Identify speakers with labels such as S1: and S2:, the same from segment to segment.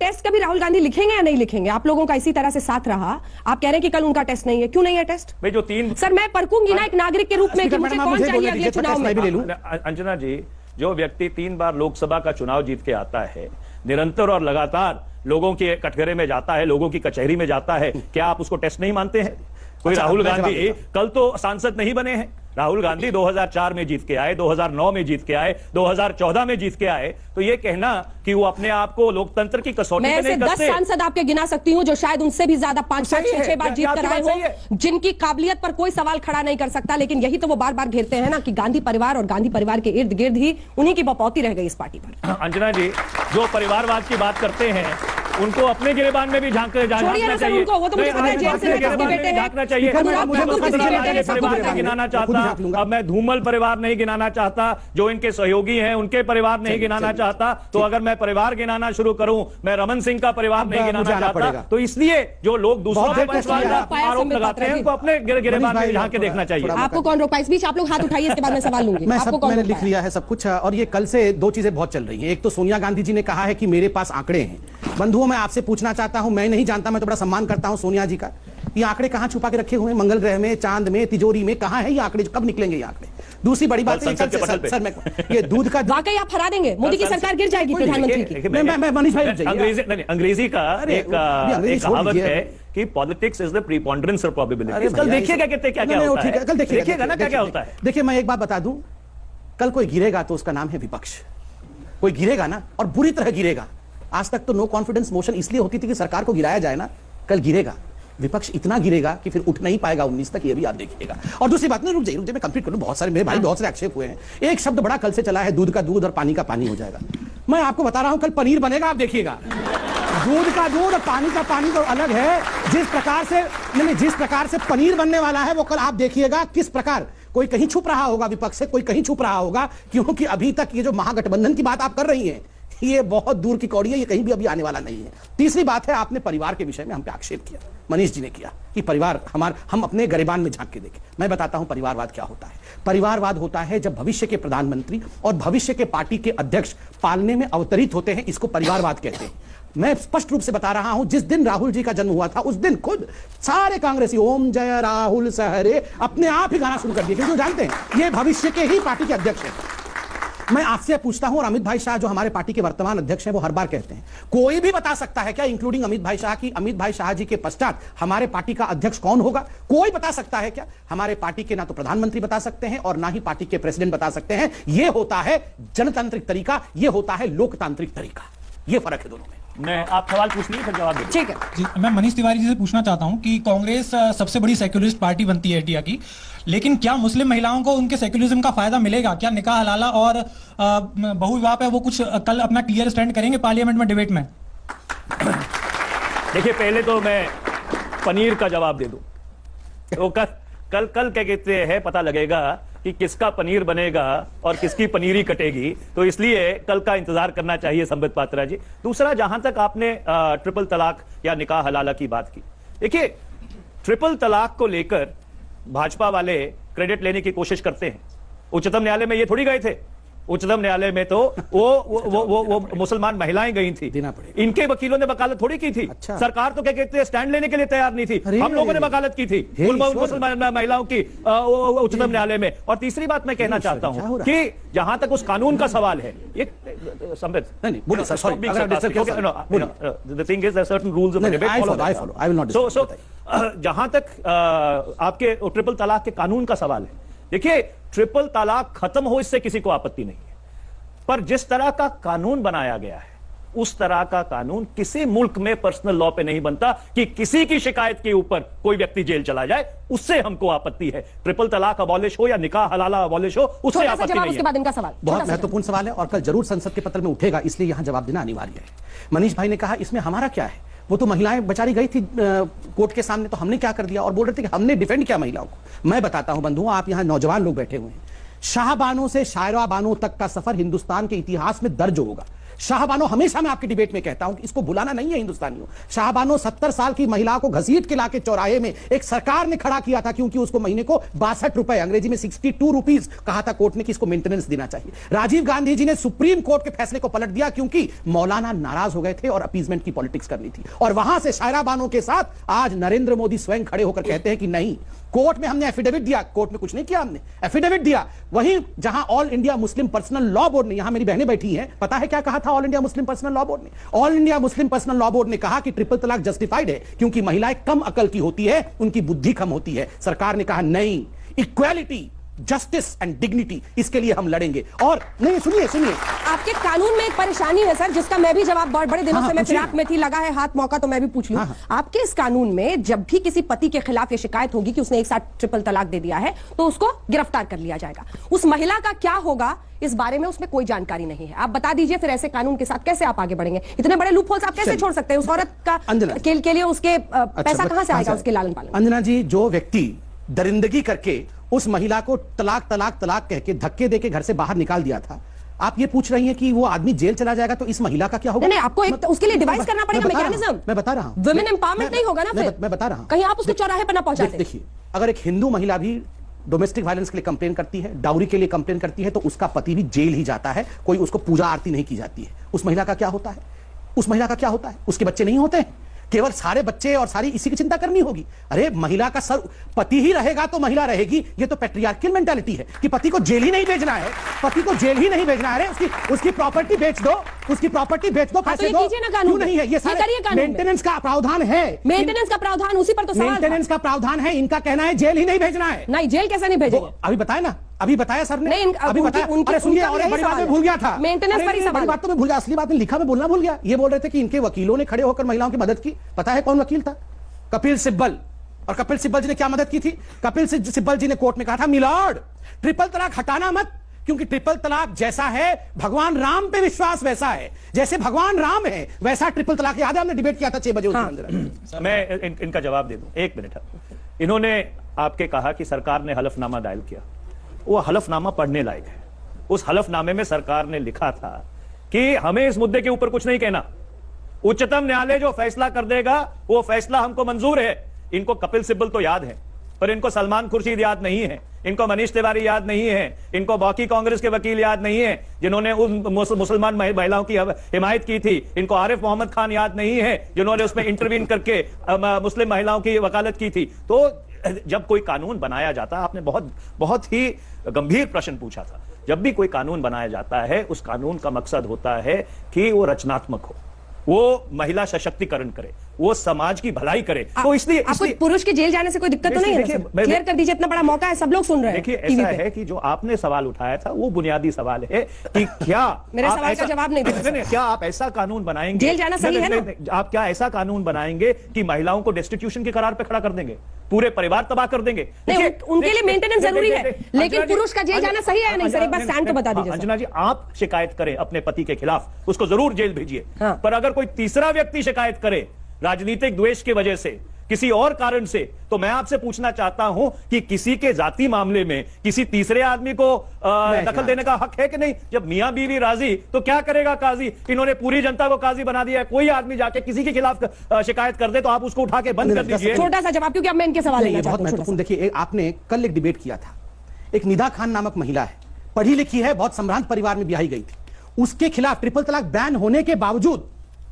S1: Test कभी राहुल गांधी लिखेंगे या नहीं लिखेंगे? आप लोगों का इसी तरह से साथ रहा, आप कह रहे हैं कि कल उनका टेस्ट नहीं है, क्यों नहीं है टेस्ट?
S2: भाई जो 3
S1: सर मैं परखूंगी ना एक नागरिक के रूप में कि मुझे कौन चाहिए अगले चुनाव में।
S2: अंजना जी, जो व्यक्ति 3 बार लोकसभा का चुनाव जीत के आता है, निरंतर और लगातार लोगों के कटघरे में जाता है, लोगों की कचहरी में जाता है, क्या आप उसको टेस्ट नहीं मानते हैं? कोई राहुल गांधी कल तो सांसद नहीं बने हैं। राहुल गांधी 2004 में जीत के आए, 2009 में जीत के आए, 2014 में जीत के आए, तो ये कहना कि वो अपने आप को लोकतंत्र की कसौटी में नहीं करते।
S1: 10 सांसद आपके गिना सकती हूँ जो शायद उनसे भी ज्यादा 5-6 बार जीत कर आए हो, जिनकी काबिलियत पर कोई सवाल खड़ा नहीं कर सकता, लेकिन यही तो वो बार बार घेरते हैं ना कि गांधी परिवार और गांधी परिवार के इर्द गिर्द ही उन्हीं की बपौती रह गई इस पार्टी पर।
S2: अंजना जी, जो परिवारवाद की बात करते हैं उनको अपने गिरेबान में भी झांकना चाहिए।
S1: वो तो मुझे पता है, जेल से
S2: झांकना चाहिए। परिवार नहीं गिनाना चाहता, अब मैं धूमल परिवार नहीं गिनाना चाहता, जो इनके सहयोगी हैं उनके परिवार नहीं गिनाना चाहता, तो अगर मैं परिवार गिनाना शुरू करूं, मैं रमन सिंह का परिवार नहीं गिनाना चाहता, तो इसलिए जो लोग दूसरों पर आरोप लगाते हैं उनको अपने गिरेबान में झांक के देखना चाहिए।
S1: आपको कौन रोका? इस बीच आप लोग हाथ उठाइए, इसके बाद मैं सवाल लूंगी।
S3: मैंने लिख लिया है सब कुछ, और ये कल से 2 चीजें बहुत चल रही हैं। एक तो सोनिया गांधी जी ने कहा है कि मेरे पास आंकड़े हैं। बंधुओं, मैं आपसे पूछना चाहता हूं, मैं नहीं जानता, मैं तो बड़ा सम्मान करता हूं सोनिया जी का, ये आंकड़े कहां छुपा के रखे हुए हैं? मंगल ग्रह में, चांद में, तिजोरी में, कहां है ये आंकड़े? कब निकलेंगे ये आंकड़े? दूसरी बड़ी बात है सर, मैं ये दूध का
S1: वाकई आप हरा देंगे, मोदी की सरकार गिर जाएगी प्रधानमंत्री की।
S3: मैं मनीष भाई,
S2: अंग्रेजी का एक कहावत है कि politics is the preponderance of probability. कल देखिएगा कितने क्या होता है, कल देखिएगा ना क्या होता है।
S3: देखिए, मैं एक बात बता दूं, कल कोई गिरेगा तो उसका नाम है विपक्ष। कोई गिरेगा ना, और बुरी तरह गिरेगा। आज तक तो नो कॉन्फिडेंस मोशन इसलिए होती थी कि सरकार को गिराया जाए ना, कल गिरेगा विपक्ष, इतना गिरेगा कि फिर उठ नहीं पाएगा 19 तक, ये भी आप देखिएगा। और दूसरी बात, रुक जाइए मैं कंप्लीट करूं, बहुत सारे मेरे भाई बहुत सारे आक्षेप हुए हैं। एक शब्द बड़ा कल से चला है, दूध का दूध और पानी का पानी हो जाएगा। मैं आपको बता रहा हूं, कल पनीर बनेगा, आप देखिएगा। दूध का दूध और पानी का पानी तो अलग है। जिस प्रकार से पनीर बनने वाला है वो कल आप देखिएगा किस प्रकार। कोई कहीं छुप रहा होगा विपक्ष से, कोई कहीं छुप रहा होगा, क्योंकि अभी तक ये जो महागठबंधन की बात आप कर रही हैं, ये बहुत दूर की कौड़ी है, ये कहीं भी अभी आने वाला नहीं है। तीसरी बात है, आपने परिवार के विषय में हम पे आक्षेप किया, मनीष जी ने किया कि परिवार हम अपने गरिबान में झांक के देखें। मैं बताता हूं परिवारवाद क्या होता है। परिवारवाद होता है जब भविष्य के प्रधानमंत्री और भविष्य के पार्टी के अध्यक्ष पालने में अवतरित होते हैं, इसको परिवारवाद कहते हैं। मैं स्पष्ट रूप से बता रहा हूं, जिस दिन राहुल जी का जन्म हुआ था उस दिन खुद सारे कांग्रेसी ओम जय राहुल सहरे अपने आप ही गाना शुरू कर दिए, क्योंकि जानते हैं ये भविष्य के ही पार्टी के अध्यक्ष हैं। मैं आपसे पूछता हूं, और अमित भाई शाह जो हमारे पार्टी के वर्तमान अध्यक्ष हैं, वो हर बार कहते हैं, कोई भी बता सकता है क्या, इंक्लूडिंग अमित भाई शाह, की अमित भाई शाह जी के पश्चात हमारे पार्टी का अध्यक्ष कौन होगा? कोई बता सकता है क्या? हमारे पार्टी के ना तो प्रधानमंत्री बता सकते हैं और ना ही पार्टी के प्रेसिडेंट बता सकते हैं। यह होता है जनतांत्रिक तरीका, यह होता है लोकतांत्रिक तरीका, यह फर्क है दोनों में।
S2: मैं आप सवाल पूछ लीजिए, फिर जवाब दीजिए।
S1: ठीक है
S4: जी, मैं मनीष तिवारी जी से पूछना चाहता हूं कि कांग्रेस सबसे बड़ी सेक्युलरिस्ट पार्टी बनती है इंडिया की, लेकिन क्या मुस्लिम महिलाओं को उनके सेक्युलरिज्म का फायदा मिलेगा? क्या निकाह हलाला और बहुविवाह पे वो कुछ कल अपना क्लियर स्टैंड करेंगे पार्लियामेंट में, डिबेट में?
S2: देखिए, पहले तो मैं पनीर का जवाब दे दूं, तो कल क्या कहते हैं, पता लगेगा कि किसका पनीर बनेगा और किसकी पनीरी कटेगी, तो इसलिए कल का इंतजार करना चाहिए संबित पात्रा जी। दूसरा, जहां तक आपने ट्रिपल तलाक या निकाह हलाला की बात की, देखिए ट्रिपल तलाक को लेकर भाजपा वाले क्रेडिट लेने की कोशिश करते हैं। उच्चतम न्यायालय में ये थोड़ी गए थे, उच्चतम न्यायालय में तो वो मुसलमान महिलाएं गई थी, इनके वकीलों ने वकालत थोड़ी की थी। अच्छा। सरकार तो क्या कहते हैं, स्टैंड लेने के लिए तैयार नहीं थी, हम लोगों ने वकालत की थी मुसलमान महिलाओं की उच्चतम न्यायालय में। और तीसरी बात मैं कहना चाहता हूं कि जहां तक उस कानून का सवाल है, ये संबित, जहां तक आपके ट्रिपल तलाक के कानून का सवाल है, देखिए ट्रिपल तलाक खत्म हो इससे किसी को आपत्ति नहीं है, पर जिस तरह का कानून बनाया गया है उस तरह का कानून किसी मुल्क में पर्सनल लॉ पे नहीं बनता कि किसी की शिकायत के ऊपर कोई व्यक्ति जेल चला जाए, उससे हमको आपत्ति है। ट्रिपल तलाक अबॉलिश हो या निकाह हलाला अबॉलिश हो, उससे आपत्ति नहीं है।
S1: उसके बाद इनका सवाल
S3: बहुत महत्वपूर्ण सवाल है और कल जरूर संसद के पत्र में उठेगा, इसलिए यहां जवाब देना अनिवार्य है। मनीष भाई ने कहा इसमें हमारा क्या है, वो तो महिलाएं बेचारी गई थी कोर्ट के सामने, तो हमने क्या कर दिया, और बोल रहे थे कि हमने डिफेंड किया महिलाओं को। मैं बताता हूं बंधुओं, आप यहां नौजवान लोग बैठे हुए हैं, शाहबानों से शायरा बानों तक का सफर हिंदुस्तान के इतिहास में दर्ज होगा। शाहबानो, हमेशा मैं आपकी डिबेट में कहता हूं कि इसको बुलाना नहीं है हिंदुस्तानियों। शाहबानो 70 साल की महिला को घसीट के लाके चौराहे में एक सरकार ने खड़ा किया था, क्योंकि उसको महीने को 62 रुपए, अंग्रेजी में 62 रुपीज कहा था कोर्ट ने कि इसको मेंटेनेंस देना चाहिए। राजीव गांधी जी ने सुप्रीम कोर्ट के फैसले को पलट दिया, क्योंकि मौलाना नाराज हो गए थे और अपीजमेंट की पॉलिटिक्स करनी थी। और वहां से शायरा बानो के साथ आज नरेंद्र मोदी स्वयं खड़े होकर कहते हैं कि नहीं, कोर्ट में हमने एफिडेविट दिया, कोर्ट में कुछ नहीं किया, हमने एफिडेविट दिया। वहीं जहां all India Muslim personal law board ने, यहां मेरी बहनें बैठी हैं, पता है क्या कहा था all India Muslim personal law board ने? All India Muslim personal law board ने कहा कि ट्रिपल तलाक जस्टिफाइड है, क्योंकि महिलाएं कम अकल की होती है, उनकी बुद्धि कम होती है। सरकार ने कहा नहीं, इक्वालिटी, जस्टिस एंड डिग्निटी, इसके लिए हम लड़ेंगे। और नहीं, सुनिए
S1: आपके कानून में एक परेशानी है सर, जिसका मैं भी जवाब बहुत बड़े दिनों से मैं फिराक में थी, लगा है हाथ, मौका तो मैं भी पूछ लूं। आपके इस कानून में जब भी किसी पति के खिलाफ ये शिकायत होगी कि उसने एक साथ ट्रिपल तलाक दे दिया है, तो उसको गिरफ्तार कर लिया जाएगा। उस महिला का क्या होगा इस बारे में उसमें कोई जानकारी नहीं है। आप बता दीजिए फिर ऐसे कानून के साथ कैसे आप आगे बढ़ेंगे? इतने बड़े लूपहोल्स आप कैसे छोड़ सकते हैं? उस औरत का के लिए उसके पैसा कहां से आएगा, उसके लालन पालन?
S3: अंजना जी, जो व्यक्ति दरिंदगी करके उस महिला को तलाक तलाक तलाक कह के धक्के देके घर से बाहर निकाल दिया था, आप ये पूछ रही हैं कि वो आदमी जेल चला जाएगा, तो इस महिला का क्या होगा?
S1: नहीं, आपको एक उसके लिए डिवाइस करना पड़ेगा मैकेनिज्म।
S3: मैं बता रहा हूं,
S1: वुमेन एम्पावरमेंट नहीं होगा ना फिर।
S3: मैं बता रहा हूं,
S1: कहीं आप उसको चौराहे पर ना पहुंचा दें।
S3: देखिए, अगर एक हिंदू महिला भी डोमेस्टिक वायलेंस के लिए कंप्लेन करती है, डाउरी के लिए कंप्लेन करती है, तो उसका पति भी जेल ही जाता है, कोई उसको पूजा आरती नहीं की जाती है। उस महिला का क्या होता है? उस महिला का क्या होता है? उसके बच्चे नहीं होते हैं? केवल सारे बच्चे और सारी इसी की चिंता करनी होगी? अरे महिला का सर, पति ही रहेगा तो महिला रहेगी। ये तो पैट्रियार्कल मेंटालिटी है कि पति को जेल ही नहीं भेजना है, पति को जेल ही नहीं भेजना है। अरे उसकी प्रॉपर्टी बेच दो, उसकी प्रॉपर्टी बेच दो, पैसे दो। क्यों नहीं है? ये सारे मेंटेनेंस का प्रावधान है।
S1: मेंटेनेंस का प्रावधान, उसी पर तो सवाल।
S3: मेंटेनेंस का प्रावधान है, इनका कहना है जेल ही नहीं भेजना है।
S1: नहीं, जेल कैसे नहीं भेजेंगे?
S3: अभी बताया ना, अभी बताया सर ने, अभी बताया।
S1: उनकी
S3: अरे सुनिए, और एक बड़ी बात मैं भूल गया था,
S1: मेंटेनेंस पर ही सवाल।
S3: बड़ी बात तो मैं भूल गया, असली बात में लिखा मैं बोलना भूल गया। ये बोल रहे थे कि इनके वकीलों ने खड़े होकर महिलाओं की मदद की। पता है कौन वकील था? कपिल सिब्बल। और कपिल सिब्बल जी ने क्या मदद की थी? कपिल सिब्बल जी ने कोर्ट में कहा था, मिलॉर्ड, ट्रिपल तलाक हटाना मत, क्योंकि ट्रिपल तलाक जैसा है, भगवान राम पे विश्वास वैसा है, जैसे भगवान राम है वैसा ट्रिपल तलाक। याद है हमने डिबेट किया था 6 बजे उसके अंदर।
S2: मैं इनका जवाब दे दूं, 1 मिनट। इन्होंने आपके कहा कि सरकार ने हलफनामा दायर किया, वो हलफनामा पढ़ने लायक है। उस हलफनामे में सरकार ने लिखा था कि हमें इस मुद्दे के ऊपर कुछ नहीं कहना, उच्चतम न्यायालय जो फैसला कर देगा वो फैसला हमको मंजूर है। इनको कपिल सिब्बल तो याद है, पर इनको सलमान खुर्शीद याद नहीं है, इनको मनीष तिवारी याद नहीं है, इनको बाकी कांग्रेस के वकील याद नहीं है जिन्होंने उन मुसलमान महिलाओं की हिमायत की थी, इनको आरिफ मोहम्मद खान याद नहीं है जिन्होंने उसमें इंटरवीन करके मुस्लिम महिलाओं की वकालत की थी। तो जब कोई कानून बनाया जाता है, आपने बहुत ही गंभीर प्रश्न पूछा था, जब भी कोई कानून बनाया जाता है उस कानून का मकसद होता है कि वो रचनात्मक हो, वो महिला सशक्तिकरण करे, वो समाज की भलाई करे। तो इसलिए आपको
S1: पुरुष के जेल जाने से कोई दिक्कत तो नहीं है? क्लियर कर दीजिए, इतना बड़ा मौका है, सब लोग सुन रहे हैं।
S2: देखिए, ऐसा है कि जो आपने सवाल उठाया था वो बुनियादी सवाल है कि क्या
S1: मेरे सवाल का जवाब नहीं दे,
S2: क्या आप ऐसा कानून बनाएंगे,
S1: जेल जाना सही है ना?
S2: आप क्या ऐसा कानून बनाएंगे कि महिलाओं को डेस्टिट्यूशन के करार पे खड़ा कर देंगे, पूरे परिवार तबाह कर देंगे?
S1: नहीं, उनके लिए मेंटेनेंस जरूरी है, लेकिन पुरुष का जेल जाना सही है नहीं? सर एक बार स्टैंड तो बता दीजिए।
S2: अंजना जी, आप शिकायत करें अपने पति के खिलाफ, उसको जरूर जेल भेजिए, पर अगर कोई तीसरा व्यक्ति शिकायत करे राजनीतिक द्वेष की वजह से, किसी और कारण से, तो मैं आपसे पूछना चाहता हूं कि किसी के जाति मामले में किसी तीसरे आदमी को दखल देने का हक है कि नहीं? जब मियां बीवी राजी तो क्या करेगा काजी? इन्होंने पूरी जनता को काजी बना दिया है। कोई आदमी जाके किसी के खिलाफ शिकायत कर दे तो आप उसको उठा के बंद कर दीजिए।
S1: छोटा सा जवाब, क्योंकि अब मैं इनके सवाल लेना चाहता हूं।
S3: बहुत महत्वपूर्ण। देखिए, आपने कल एक डिबेट किया था, एक निदा खान नामक महिला है, पढ़ी लिखी है, बहुत सम्भ्रांत परिवार में ब्याही गई थी, उसके खिलाफ ट्रिपल तलाक बैन होने के बावजूद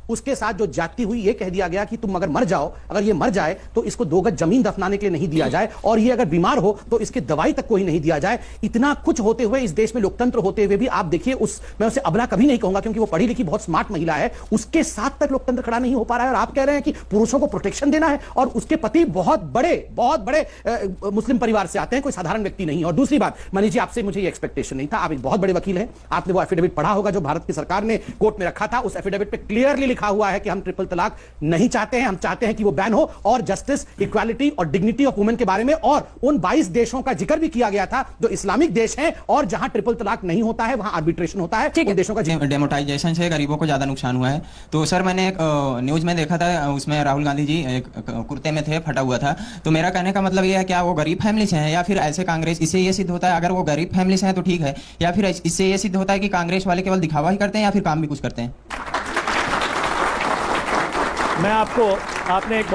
S3: उसके साथ जो जाती हुई, ये कह दिया गया कि तुम अगर मर जाओ, अगर ये मर जाए तो इसको 2 गज जमीन दफनाने के लिए नहीं दिया जाए, और ये अगर बीमार हो तो इसके दवाई तक कोई नहीं दिया जाए। इतना कुछ होते हुए, इस देश में लोकतंत्र होते हुए भी आप देखिए, मैं उसे अबला कभी नहीं कहूंगा क्योंकि वो पढ़ी लिखी बहुत स्मार्ट महिला है, उसके साथ तक लोकतंत्र खड़ा नहीं हो पा रहा है। और आप कह रहे हैं कि पुरुषों को प्रोटेक्शन देना है, और उसके पति बहुत बड़े मुस्लिम परिवार से आते हैं, कोई साधारण व्यक्ति नहीं। और दूसरी बात, मनीष जी, आपसे मुझे ये एक्सपेक्टेशन नहीं था, आप एक बहुत बड़े वकील हैं, आपने वो एफिडेविट पढ़ा होगा जो भारत की सरकार ने कोर्ट में रखा था। उस एफिडेविट पे क्लियरली लिखा हुआ है कि हम ट्रिपल तलाक नहीं चाहते हैं, हम चाहते हैं कि वो बैन हो और जस्टिस, इक्वालिटी और डिग्निटी ऑफ वुमेन के बारे में, और उन 22 देशों का जिक्र भी किया गया था जो इस्लामिक देश हैं और जहां ट्रिपल तलाक नहीं होता है, वहां आर्बिट्रेशन होता है, उन देशों का
S5: डेमोटाइजेशन से गरीबों को ज्यादा नुकसान हुआ है। तो सर मैंने एक न्यूज में देखा था, उसमें राहुल गांधी जी एक कुर्ते में थे, फटा हुआ था। तो मेरा कहने का मतलब ये है, क्या वो गरीब फैमिली से हैं या फिर ऐसे कांग्रेस, इससे ये सिद्ध होता है अगर वो गरीब फैमिली से हैं तो ठीक है, या फिर इससे ये सिद्ध होता है कि कांग्रेस वाले केवल दिखावा ही करते हैं या फिर काम भी कुछ करते हैं?
S2: मैं आपने एक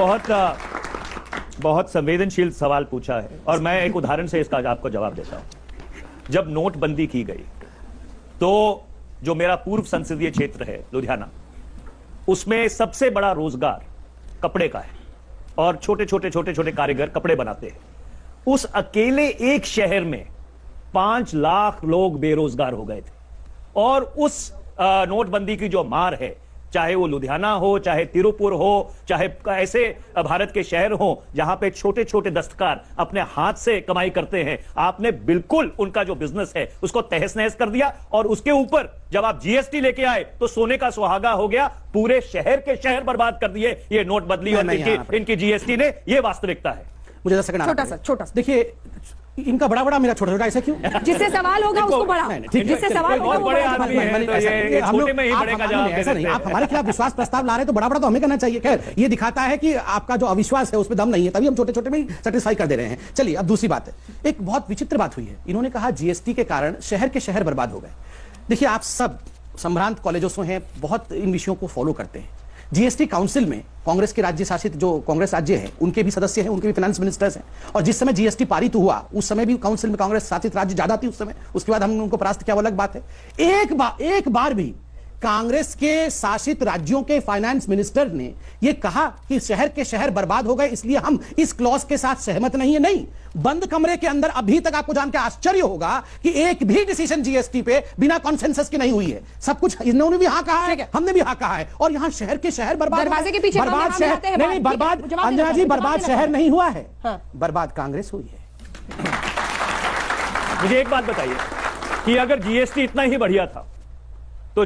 S2: बहुत संवेदनशील सवाल पूछा है और मैं एक उदाहरण से इसका आपको जवाब देता हूं। जब नोटबंदी की गई तो जो मेरा पूर्व संसदीय क्षेत्र है लुधियाना, उसमें सबसे बड़ा रोजगार कपड़े का है और छोटे छोटे कारीगर कपड़े बनाते हैं। उस अकेले एक शहर में 5 लाख लोग बेरोजगार हो गए थे और उस नोटबंदी की जो मार है, चाहे वो लुधियाना हो, चाहे तिरुपुर हो, चाहे ऐसे भारत के शहर हो जहां पे छोटे छोटे दस्तकार अपने हाथ से कमाई करते हैं, आपने बिल्कुल उनका जो बिजनेस है उसको तहस नहस कर दिया। और उसके ऊपर जब आप जीएसटी लेके आए तो सोने का सुहागा हो गया, पूरे शहर के शहर बर्बाद कर दिए ये नोटबंदी और इनकी जीएसटी ने। ये वास्तविकता है।
S3: मुझे 10 सेकंड
S1: छोटा सा
S3: देखिए, इनका बड़ा मेरा छोटा, ऐसा क्यों?
S1: जिससे सवाल होगा उसको बड़ा, जिससे सवाल होगा वो
S2: बड़े आदमी हैं तो ये छोटे में ही बड़े का जवाब
S3: ऐसा नहीं, आप हमारे खिलाफ विश्वास प्रस्ताव ला रहे हैं तो बड़ा तो हमें करना चाहिए। खैर, ये दिखाता है कि आपका जो अविश्वास है उसमें दम नहीं है, तभी हम छोटे में ही सेटिस्फाई कर दे रहे हैं। चलिए, अब दूसरी बात है। एक बहुत विचित्र बात हुई है, इन्होंने कहा जीएसटी के कारण शहर के शहर बर्बाद हो गए। देखिए, आप सब संभ्रांत कॉलेजों से हैं, बहुत इन विषयों को फॉलो करते हैं। जीएसटी काउंसिल में कांग्रेस के राज्य शासित जो कांग्रेस राज्य है उनके भी सदस्य हैं, उनके भी फाइनेंस मिनिस्टर्स हैं, और जिस समय जीएसटी पारित हुआ उस समय भी काउंसिल में कांग्रेस शासित राज्य ज्यादा थी उस समय। उसके बाद हमने उनको परास्त किया, वो अलग बात है। एक बार भी कांग्रेस के शासित राज्यों के फाइनेंस मिनिस्टर ने यह कहा कि शहर के शहर बर्बाद हो गए इसलिए हम इस क्लॉज के साथ सहमत नहीं है? नहीं। बंद कमरे के अंदर अभी तक आपको जान के आश्चर्य होगा कि एक भी डिसीजन जीएसटी पे बिना कॉन्सेंसस के नहीं हुई है। सब कुछ इन्होंने भी हाँ कहा है, हमने भी हाँ कहा है, और यहां शहर के शहर बर्बाद,
S1: दरवाजे के पीछे
S3: बर्बाद शहर नहीं, बर्बाद अंजना जी, बर्बाद शहर नहीं हुआ है, बर्बाद कांग्रेस हुई है।
S2: मुझे एक बात बताइए कि अगर जीएसटी इतना ही बढ़िया था तो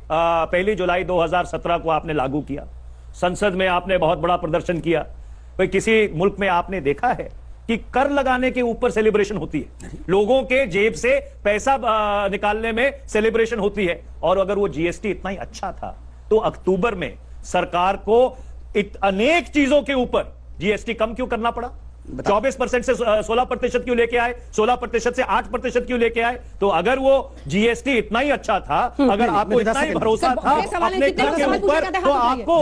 S2: पहली जुलाई 2017 को आपने लागू किया, संसद में आपने बहुत बड़ा प्रदर्शन किया। भाई, किसी मुल्क में आपने देखा है कि कर लगाने के ऊपर सेलिब्रेशन होती है, लोगों के जेब से पैसा निकालने में सेलिब्रेशन होती है? और अगर वो जीएसटी इतना ही अच्छा था तो अक्टूबर में सरकार को अनेक चीजों के ऊपर जीएसटी कम क्यों करना पड़ा? 24% से 16% क्यों लेके आए? 16% से 8% क्यों लेके आए? तो अगर वो जीएसटी इतना ही अच्छा था, अगर आपको इतना ही भरोसा था अपने कर के ऊपर, तो आपको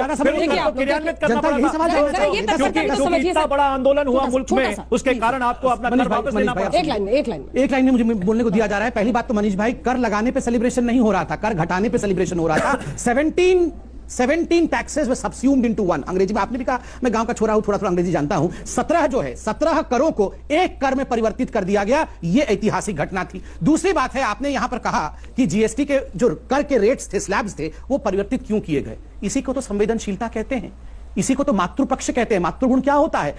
S2: क्रियान्वित करना पड़ा था। क्योंकि इतना बड़ा आंदोलन हुआ मुल्क में, उसके कारण आपको अपना कर वापस लेना पड़ा।
S1: एक लाइन
S3: में मुझे बोलने को दिया जा रहा है। पहली बात तो मनीष भाई, कर लगाने पे सेलिब्रेशन नहीं हो रहा था, कर घटाने पे सेलिब्रेशन हो रहा था। 17 टैक्सेस वे सबस्यूम्ड इनटू वन। अंग्रेजी में आपने भी कहा, मैं गांव का छोरा हूं, थोड़ा अंग्रेजी जानता हूं। 17 करों को एक कर में परिवर्तित कर दिया गया, यह ऐतिहासिक घटना थी। दूसरी बात है, आपने यहां पर कहा कि जीएसटी के जो कर के रेट्स थे, स्लैब्स थे, वो परिवर्तित क्यों किए गए? इसी को तो संवेदनशीलता कहते हैं, इसी को तो मातृपक्ष कहते हैं। मातृगुण क्या होता है?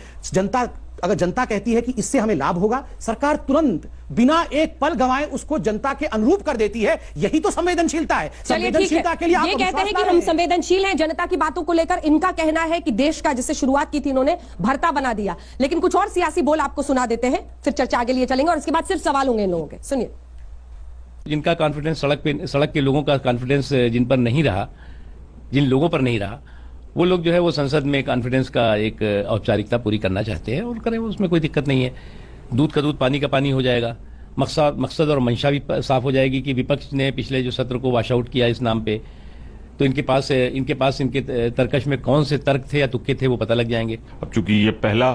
S3: अगर जनता कहती है कि इससे हमें लाभ होगा, सरकार तुरंत बिना एक पल गंवाए उसको जनता के अनुरूप कर देती है। यही तो संवेदनशीलता है। संवेदनशीलता के लिए
S1: ये कहते हैं कि हम संवेदनशील हैं जनता की बातों को लेकर। इनका कहना है कि देश का, जिससे शुरुआत की थी इन्होंने, भरता बना दिया। लेकिन कुछ और सियासी बोल आपको सुना देते हैं, फिर चर्चा आगे लिए चलेंगे और इसके बाद सिर्फ सवाल होंगे इन लोगों के। सुनिए।
S6: जिनका कॉन्फिडेंस सड़क के लोगों का कॉन्फिडेंस जिन पर नहीं रहा, जिन लोगों पर नहीं रहा, वो लोग जो है वो संसद में कॉन्फिडेंस का एक औपचारिकता पूरी करना चाहते हैं और करें, उसमें कोई दिक्कत नहीं है। दूध का दूध पानी का पानी हो जाएगा। मकसद और मंशा भी साफ हो जाएगी कि विपक्ष ने पिछले जो सत्र को वॉश आउट किया इस नाम पे, तो इनके पास इनके तर्कश में कौन से तर्क थे या तुक्के थे वो पता लग जाएंगे।
S7: अब चूंकि ये पहला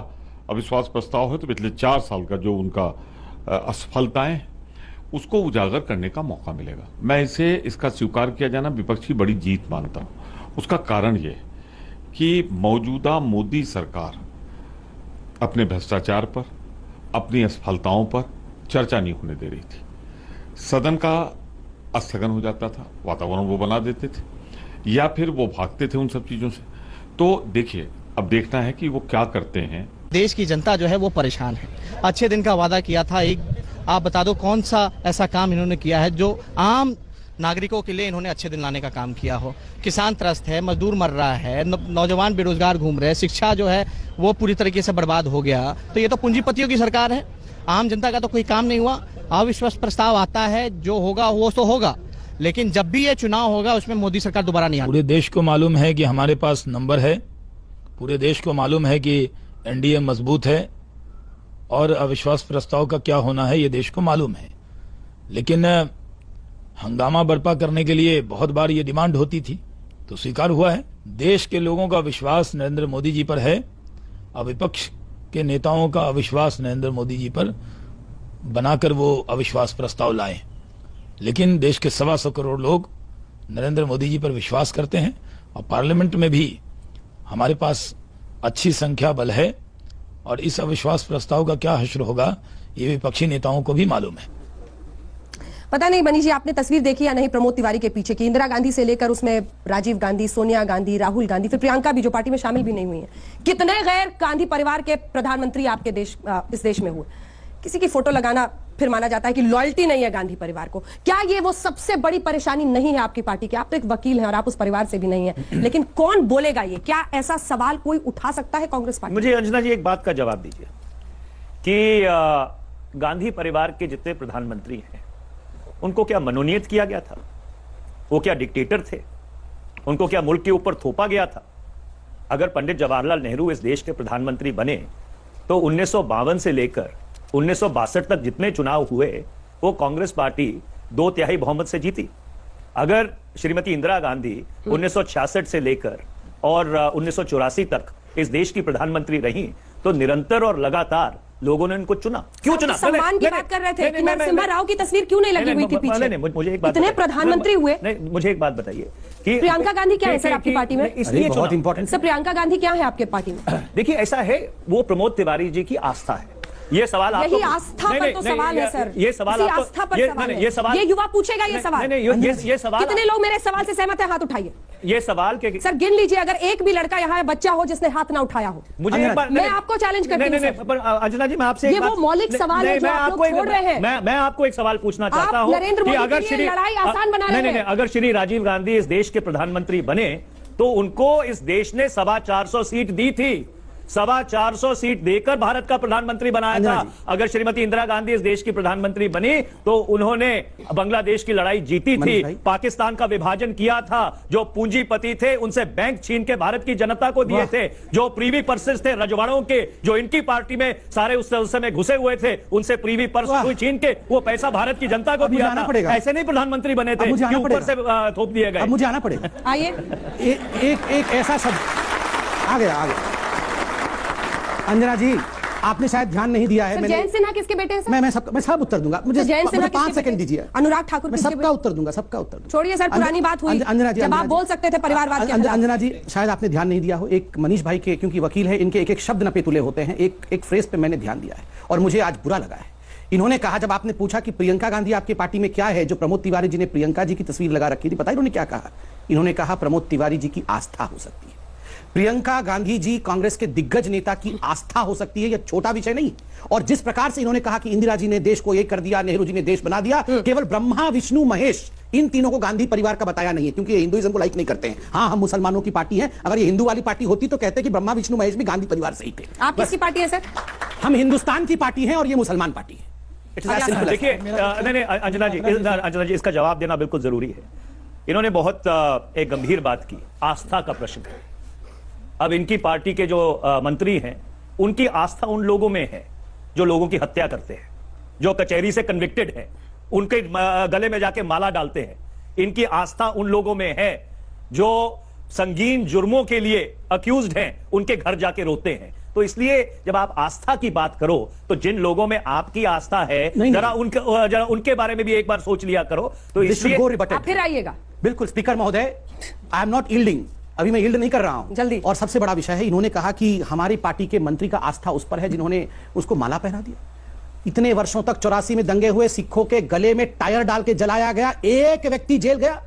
S7: अविश्वास प्रस्ताव है तो पिछले 4 साल का जो उनका असफलताएं, उसको उजागर करने का मौका मिलेगा। मैं इसका स्वीकार किया जाना विपक्ष की बड़ी जीत मानता हूं। उसका कारण ये कि मौजूदा मोदी सरकार अपने भ्रष्टाचार पर, अपनी असफलताओं पर चर्चा नहीं होने दे रही थी। सदन का स्थगन हो जाता था, वातावरण वो बना देते थे, या फिर वो भागते थे उन सब चीजों से। तो देखिए, अब देखना है कि वो क्या करते हैं।
S8: देश की जनता जो है वो परेशान है। अच्छे दिन का वादा किया था, एक आप बता दो कौन सा ऐसा काम इन्होंने किया है जो आम नागरिकों के लिए इन्होंने अच्छे दिन लाने का काम किया हो। किसान त्रस्त है, मजदूर मर रहा है, नौजवान बेरोजगार घूम रहे हैं, शिक्षा जो है वो पूरी तरीके से बर्बाद हो गया। तो ये तो पूंजीपतियों की सरकार है, आम जनता का तो कोई काम नहीं हुआ। अविश्वास प्रस्ताव आता है, जो होगा वो तो होगा, लेकिन जब भी ये चुनाव होगा उसमें मोदी सरकार दोबारा नहीं आती।
S9: पूरे देश को मालूम है कि हमारे पास नंबर है, पूरे देश को मालूम है कि एनडीए मजबूत है और अविश्वास प्रस्ताव का क्या होना है ये देश को मालूम है। लेकिन हंगामा बर्पा करने के लिए बहुत बार ये डिमांड होती थी तो स्वीकार हुआ है। देश के लोगों का विश्वास नरेंद्र मोदी जी पर है और विपक्ष के नेताओं का अविश्वास नरेंद्र मोदी जी पर बनाकर वो अविश्वास प्रस्ताव लाए। लेकिन देश के 125 करोड़ लोग नरेंद्र मोदी जी पर विश्वास करते हैं और पार्लियामेंट में भी हमारे पास अच्छी संख्या बल है और इस अविश्वास प्रस्ताव का क्या हश्र होगा ये विपक्षी नेताओं को भी मालूम है।
S1: पता नहीं मनीष जी आपने तस्वीर देखी या नहीं प्रमोद तिवारी के पीछे की, इंदिरा गांधी से लेकर उसमें राजीव गांधी, सोनिया गांधी, राहुल गांधी, फिर प्रियंका भी जो पार्टी में शामिल भी नहीं हुई है। कितने गैर गांधी परिवार के प्रधानमंत्री आपके इस देश में हुए। किसी की फोटो लगाना फिर माना जाता है कि लॉयल्टी नहीं है गांधी परिवार को। क्या ये वो सबसे बड़ी परेशानी नहीं है आपकी पार्टी की? आप तो एक वकील हैं और आप उस परिवार से भी नहीं है, लेकिन कौन बोलेगा ये? क्या ऐसा सवाल कोई उठा सकता है कांग्रेस पार्टी?
S2: मुझे अंजना जी एक बात का जवाब दीजिए कि गांधी परिवार के जितने प्रधानमंत्री हैं उनको क्या मनोनीत किया गया था? वो क्या डिक्टेटर थे? उनको क्या मुल्क के ऊपर थोपा गया था? अगर पंडित जवाहरलाल नेहरू इस देश के प्रधानमंत्री बने तो 1952 से लेकर 1962 तक जितने चुनाव हुए वो कांग्रेस पार्टी 2/3 बहुमत से जीती। अगर श्रीमती इंदिरा गांधी 1966 से लेकर और 1984 तक इस देश की प्रधानमंत्री रही तो निरंतर और लगातार लोगों ने उनको चुना। क्यों चुना?
S1: सम्मान की बात कर रहे थे कि नरसिम्हा राव की तस्वीर क्यों नहीं लगी हुई थी पीछे?
S2: मुझे एक बात,
S1: इतने प्रधानमंत्री हुए।
S2: नहीं, मुझे एक बात बताइए कि
S1: प्रियंका गांधी क्या है सर आपकी पार्टी में?
S2: इसलिए
S3: बहुत इंपॉर्टेंट
S1: सर प्रियंका गांधी क्या है आपके पार्टी में?
S2: देखिए ऐसा है, वो प्रमोद तिवारी जी की आस्था है। ये सवाल
S1: यही आस्था पर तो सवाल है सर।
S2: ये सवाल
S1: आस्था पर सवाल है।
S2: ये सवाल
S1: ये युवा पूछेगा ये सवाल।
S2: ये सवाल
S1: कितने लोग मेरे सवाल से सहमत है? हाथ उठाइए।
S2: ये सवाल के
S1: सर गिन लीजिए अगर एक भी लड़का यहाँ है, बच्चा हो जिसने हाथ ना उठाया हो।
S2: मुझे एक बात,
S1: मैं आपको चैलेंज करती हूँ सर।
S2: पर अंजना जी मैं आपसे
S1: ये वो मौलिक सवाल है जो आप लोग छोड़ रहे हैं।
S2: मैं आपको एक सवाल पूछना चाहता हूँ
S1: नरेंद्र मोदी
S2: अगर
S1: के लिए लड़ाई आसान बना रहे हैं।
S2: अगर श्री राजीव गांधी इस देश के प्रधानमंत्री बने तो उनको इस देश ने 425 सीट दी थी। 425 सीट देकर भारत का प्रधानमंत्री बनाया था। अगर श्रीमती इंदिरा गांधी इस देश की प्रधानमंत्री बनी तो उन्होंने बांग्लादेश की लड़ाई जीती थी, पाकिस्तान का विभाजन किया था, जो पूंजीपति थे उनसे बैंक छीन के भारत की जनता को दिए थे, जो प्रीवी पर्सेस थे रजवाड़ों के जो इनकी पार्टी में सारे उस समय घुसे हुए थे उनसे प्रीवी पर्स छीन के वो पैसा भारत की जनता को दिया था। ऐसे नहीं प्रधानमंत्री बने थे कि ऊपर से थोप दिए गए।
S3: मुझे आना पड़ेगा।
S1: आइए
S3: एक ऐसा शब्द आ गया। अंजना जी आपने शायद ध्यान नहीं दिया है।
S1: जयंत सिन्हा किसके बेटे हैं सर?
S3: मैं सब उत्तर दूंगा। मुझे
S1: जयंत सिन्हा
S3: 5 सेकंड दीजिए।
S1: अनुराग ठाकुर
S3: मैं सबका उत्तर दूंगा, सबका उत्तर दूंगा।
S1: छोड़िए सर, पुरानी बात हुई जब आप बोल सकते थे परिवारवाद के खिलाफ।
S3: अंजना जी शायद आपने ध्यान नहीं दिया हो, एक मनीष भाई के क्योंकि वकील है इनके एक एक शब्द नपे तुले होते हैं। एक फ्रेज पे मैंने ध्यान दिया है और मुझे आज बुरा लगा है। इन्होंने कहा, जब आपने पूछा कि प्रियंका गांधी आपकी पार्टी में क्या है, जो प्रमोद तिवारी जी ने प्रियंका जी की तस्वीर लगा रखी थी, पता इन्होंने क्या कहा? इन्होंने कहा प्रमोद तिवारी जी की आस्था हो सकती है। प्रियंका गांधी जी कांग्रेस के दिग्गज नेता की आस्था हो सकती है, यह छोटा विषय नहीं। और जिस प्रकार से इन्होंने कहा कि इंदिरा जी ने देश को एक कर दिया, नेहरू जी ने देश बना दिया, केवल ब्रह्मा विष्णु महेश इन तीनों को गांधी परिवार का बताया नहीं है, क्योंकि ये हिंदुइज्म को लाइक नहीं करते हैं। हाँ, हम मुसलमानों की पार्टी है। अगर ये हिंदू वाली पार्टी होती तो कहते कि ब्रह्मा विष्णु महेश भी गांधी परिवार से ही थे।
S1: आप किसकी पार्टी है सर?
S3: हम हिंदुस्तान की पार्टी है और ये मुसलमान पार्टी है।
S2: देखिए अंजना जी इसका जवाब देना बिल्कुल जरूरी है। इन्होंने बहुत एक गंभीर बात की, आस्था का प्रश्न है। अब इनकी पार्टी के जो मंत्री हैं उनकी आस्था उन लोगों में है जो लोगों की हत्या करते हैं, जो कचहरी से कन्विक्टेड हैं, उनके गले में जाके माला डालते हैं। इनकी आस्था उन लोगों में है जो संगीन जुर्मों के लिए अक्यूज्ड हैं, उनके घर जाके रोते हैं। तो इसलिए जब आप आस्था की बात करो तो जिन लोगों में आपकी आस्था है जरा उनके बारे में भी एक बार सोच लिया करो। तो इसलिए
S1: आप फिर आइएगा।
S3: बिल्कुल स्पीकर महोदय, आई एम नॉट यील्डिंग। अभी मैं यील्ड नहीं कर रहा हूं
S1: जल्दी।
S3: और सबसे बड़ा विषय है, इन्होंने कहा कि हमारी पार्टी के मंत्री का आस्था उस पर है जिन्होंने उसको माला पहना दिया। इतने वर्षों तक 84 में दंगे हुए, सिखों के गले में टायर डाल के जलाया गया, एक व्यक्ति जेल गया,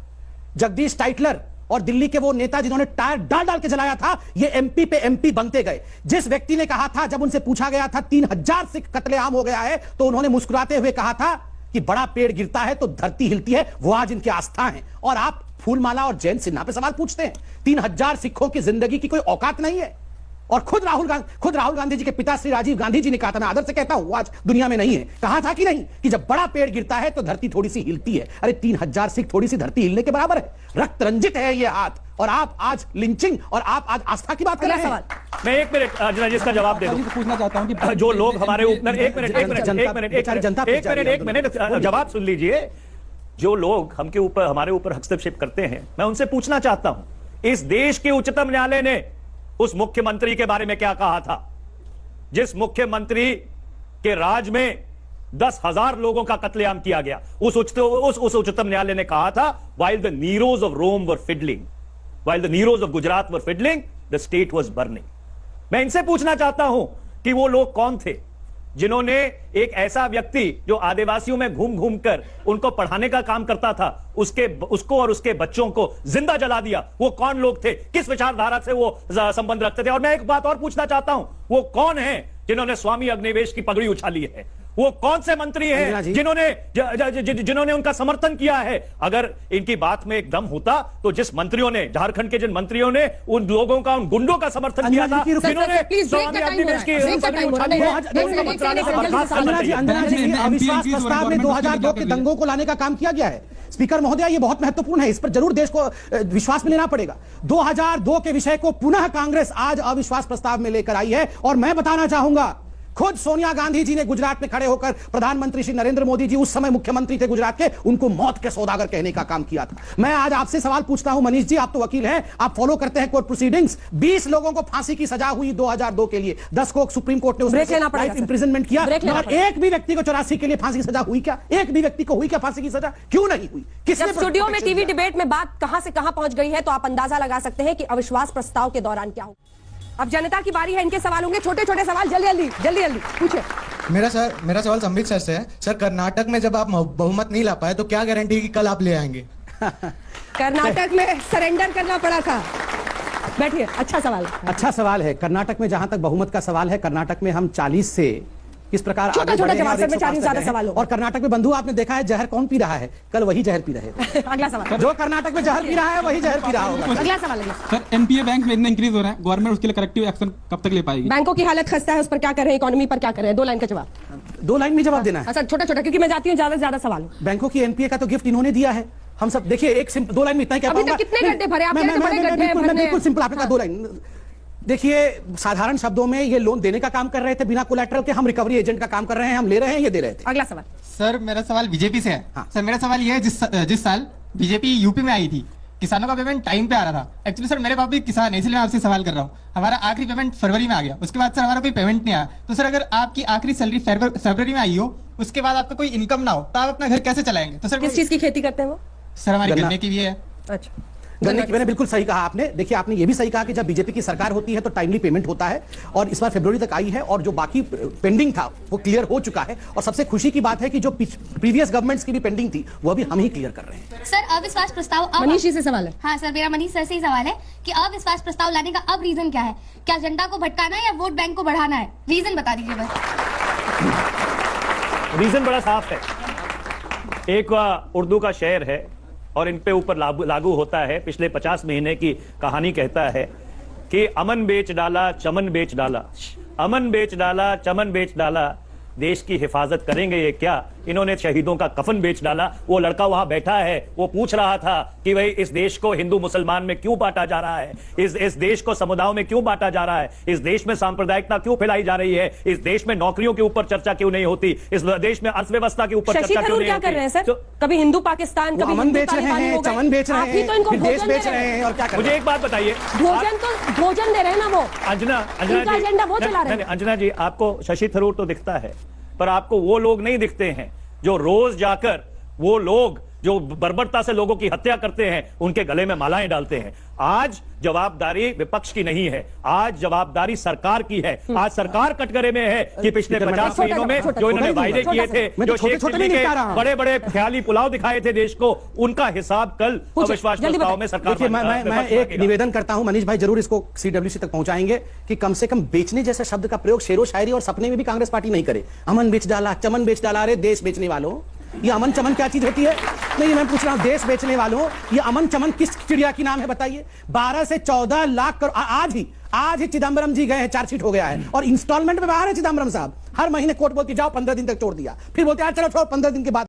S3: जगदीश टाइटलर, और दिल्ली के वो नेता जिन्होंने टायर डाल डाल के जलाया था, ये एमपी पे एमपी बनते गए। जिस व्यक्ति ने कहा था, जब उनसे पूछा गया था 3000 सिख कत्लेआम हो गया है, तो उन्होंने मुस्कुराते हुए कहा था कि बड़ा पेड़ गिरता है तो धरती हिलती है, वो आज इनकी आस्था है। और आप फूलमाला और जयंत सिन्हा पे सवाल पूछते हैं। 3000 सिखों की जिंदगी की कोई औकात नहीं है। और खुद राहुल गांधी जी के पिता श्री राजीव गांधी जी ने कहा था, मैं आदर से कहता हूं, वो आज दुनिया में नहीं है, कहा था कि नहीं कि जब बड़ा पेड़ गिरता है तो धरती थोड़ी सी हिलती है। अरे 3000 सिख थोड़ी सी धरती हिलने के बराबर है। रक्त रंजित है ये हाथ, और आप आज लिंचिंग और आप आज आस्था की बात कर रहे हैं।
S2: मैं 1 मिनट अंजना जी इसका जवाब दे दूं।
S4: पूछना चाहता हूं कि
S2: जो लोग हमारे ऊपर एक मिनट जवाब सुन लीजिए। जो लोग हमारे ऊपर हस्तक्षेप करते हैं, मैं उनसे पूछना चाहता हूं, इस देश के उच्चतम न्यायालय ने उस मुख्यमंत्री के बारे में क्या कहा था जिस मुख्यमंत्री के राज में 10,000 लोगों का कत्लेआम किया गया? उस उच्चतम न्यायालय ने कहा था, while the Neros of Rome were fiddling, while the Neros of Gujarat were fiddling, the state was burning. मैं इनसे पूछना चाहता हूं कि वो लोग कौन थे जिन्होंने एक ऐसा व्यक्ति जो आदिवासियों में घूम घूम कर उनको पढ़ाने का काम करता था, उसको और उसके बच्चों को जिंदा जला दिया? वो कौन लोग थे? किस विचारधारा से वो संबंध रखते थे? और मैं एक बात और पूछना चाहता हूं, वो कौन है जिन्होंने स्वामी अग्निवेश की पगड़ी उछाली है? वो कौन से मंत्री हैं जिन्होंने उनका समर्थन किया है? अगर इनकी बात में एक दम होता तो जिस मंत्रियों ने, झारखंड के जिन मंत्रियों ने उन लोगों का, उन गुंडों का समर्थन किया था, जिन्होंने स्वामी अग्निवेश की पगड़ी उछाली है, उनका मंत्रालय से बर्खास्त करना चाहिए।
S3: अविश्वास प्रस्ताव में 2002 के दंगों को लाने का काम किया गया है। स्पीकर महोदय, ये बहुत महत्वपूर्ण है, इस पर जरूर देश को विश्वास में लेना पड़ेगा। 2002 के विषय को पुनः कांग्रेस आज अविश्वास प्रस्ताव में लेकर आई है। और मैं बताना चाहूंगा, खुद सोनिया गांधी जी ने गुजरात में खड़े होकर प्रधानमंत्री श्री नरेंद्र मोदी जी उस समय मुख्यमंत्री थे गुजरात के, उनको मौत के सौदागर कहने का काम किया था। मैं आज आपसे सवाल पूछता हूं, मनीष जी, आप तो वकील हैं, आप फॉलो करते हैं कोर्ट प्रोसीडिंग्स। 20 लोगों को फांसी की सजा हुई 2002 के लिए, 10 को सुप्रीम कोर्ट ने लाइफ इंप्रिजनमेंट किया, और एक भी व्यक्ति को 84 के लिए फांसी की सजा हुई क्या? एक भी व्यक्ति को हुई क्या फांसी की सजा? क्यों नहीं हुई?
S1: किसने? स्टूडियो में टीवी डिबेट में बात कहां से कहां पहुंच गई है, तो आप अंदाजा लगा सकते हैं कि अविश्वास प्रस्ताव के दौरान क्या होगा। अब जनता की बारी है, इनके सवाल होंगे, छोटे छोटे सवाल, जल्दी जल्दी पूछे।
S10: मेरा सवाल संबित सर से है। सर, कर्नाटक में जब आप बहुमत नहीं ला पाए तो क्या गारंटी कि कल आप ले आएंगे?
S1: कर्नाटक में सरेंडर करना पड़ा था। बैठिए, अच्छा सवाल है। कर्नाटक में जहां तक बहुमत का सवाल है, कर्नाटक में हम 40 से किस प्रकार
S3: छोटा जवाब में 40 ज्यादा सवाल। और कर्नाटक में बंधु, आपने देखा है जहर कौन पी रहा है? कल वही जहर पी रहे हैं।
S1: अगला सवाल,
S3: जो कर्नाटक में जहर पी रहा है वही जहर पी रहा होगा।
S1: अगला सवाल
S11: सर, एनपीए बैंक में इतना इंक्रीज हो रहा है, गवर्नमेंट उसके लिए करेक्टिव एक्शन कब तक ले पाएगी?
S1: बैंकों की हालत खस्ता है, उस पर क्या कर रहे हैं, इकोनॉमी पर क्या कर रहे हैं? 2 लाइन का जवाब।
S3: 2 लाइन में जवाब देना है?
S1: सर, छोटा क्योंकि मैं जाती हूँ ज्यादा से ज्यादा सवाल।
S3: बैंकों की एनपीए का तो गिफ्ट इन्होंने दिया है। हम सब देखिए, एक 2 लाइन में इतना कह पाऊंगा।
S1: कितने गड्ढे भरे?
S3: बिल्कुल सिंपल, आपने कहा 2 लाइन। देखिए, साधारण शब्दों में ये लोन देने का काम कर रहे थे बिना कोलैटरल के, हम रिकवरी एजेंट का काम कर रहे हैं, हम ले रहे हैं, ये दे रहे थे।
S1: अगला सवाल।
S10: सर, मेरा सवाल बीजेपी से है।
S3: हाँ।
S10: सर, मेरा सवाल ये है, जिस साल बीजेपी यूपी में आई थी, किसानों का पेमेंट टाइम पे आ रहा था। एक्चुअली सर, मेरे पापा भी किसान है, इसलिए मैं आपसे सवाल कर रहा हूँ। हमारा आखिरी पेमेंट फरवरी में आ गया, उसके बाद सर हमारा कोई पेमेंट नहीं आया। तो सर, अगर आपकी आखिरी सैलरी फरवरी में आई हो, उसके बाद आपका कोई इनकम ना हो, तो आप अपना घर कैसे चलाएंगे? तो सर,
S1: किस चीज की खेती करते हैं वो?
S10: सर, हमारी गन्ने की भी है।
S1: अच्छा,
S3: गन्ने की, मैंने बिल्कुल सही कहा आपने। देखिए, आपने ये भी सही कहा कि जब बीजेपी की सरकार होती है तो टाइमली पेमेंट होता है, और इस बार फरवरी तक आई है, और जो बाकी पेंडिंग था वो क्लियर हो चुका है। और सबसे खुशी की बात है कि जो प्रीवियस गवर्नमेंट्स की भी पेंडिंग थी वो भी हम ही क्लियर कर रहे हैं।
S12: सर, अविश्वास प्रस्ताव
S1: मनीष जी से सवाल है।
S12: हाँ सर, मेरा मनीष सर से ही सवाल है कि अविश्वास प्रस्ताव लाने का अब रीजन क्या है? क्या जनता को भटकाना है या वोट बैंक को बढ़ाना है? रीजन बता दीजिए बस।
S2: रीजन बड़ा साफ है। एक उर्दू का शेर है और इन पे ऊपर लागू होता है। पिछले 50 महीने की कहानी कहता है कि अमन बेच डाला, चमन बेच डाला, अमन बेच डाला, चमन बेच डाला, देश की हिफाजत करेंगे ये क्या? इन्होंने शहीदों का कफन बेच डाला। वो लड़का वहां बैठा है, वो पूछ रहा था कि भाई इस देश को हिंदू मुसलमान में क्यों बांटा जा रहा है, इस देश को समुदायों में क्यों बांटा जा रहा है, इस देश में सांप्रदायिकता क्यों फैलाई जा रही है, इस देश में नौकरियों के ऊपर चर्चा क्यों नहीं होती, इस देश में अर्थव्यवस्था के ऊपर चर्चा क्यों नहीं होती?
S1: कर रहे हैं सर? कभी हिंदू पाकिस्तान, कभी
S3: अमन बेच रहे हैं, चमन बेच रहे हैं, देश बेच रहे हैं, और क्या?
S2: मुझे एक बात बताइए,
S1: भोजन दे रहे हैं ना वो,
S2: अंजना
S1: एजेंडा वो चला रहे हैं।
S2: अंजना जी, आपको शशि थरूर तो दिखता है, पर आपको वो लोग नहीं दिखते हैं जो रोज जाकर वो लोग जो बर्बरता से लोगों की हत्या करते हैं उनके गले में मालाएं डालते हैं। आज जवाबदारी विपक्ष की नहीं है, आज जवाबदारी सरकार की है। आज सरकार कटघरे में है कि पिछले 50 महीनों में जो इन्होंने वायदे किए थे, जो शेख चिल्ली के बड़े बड़े ख्याली पुलाव दिखाए थे देश को, उनका हिसाब कल अविश्वास प्रस्ताव में सरकार।
S3: मैं एक निवेदन करता हूं, मनीष भाई जरूर इसको सीडब्ल्यूसी तक पहुंचाएंगे कि कम से कम बेचने जैसे शब्द का प्रयोग शेरो शायरी और सपने में भी कांग्रेस पार्टी नहीं करे। अमन बेच डाला, चमन बेच डाला, अरे देश बेचने वालों, ये अमन चमन क्या चीज होती है? नहीं, मैं पूछ रहा हूं देश बेचने वालों, ये अमन चमन किस चिड़िया की नाम है बताइए? 12 से 14 लाख करोड़ आज ही चिदम्बरम जी गए हैं, चार्जशीट हो गया है और इंस्टॉलमेंट में बाहर है चिदम्बरम साहब। हर महीने कोर्ट बोलती जाओ 15 दिन तक छोड़ दिया, फिर बोलते यार चलो छोड़ 15 दिन के बाद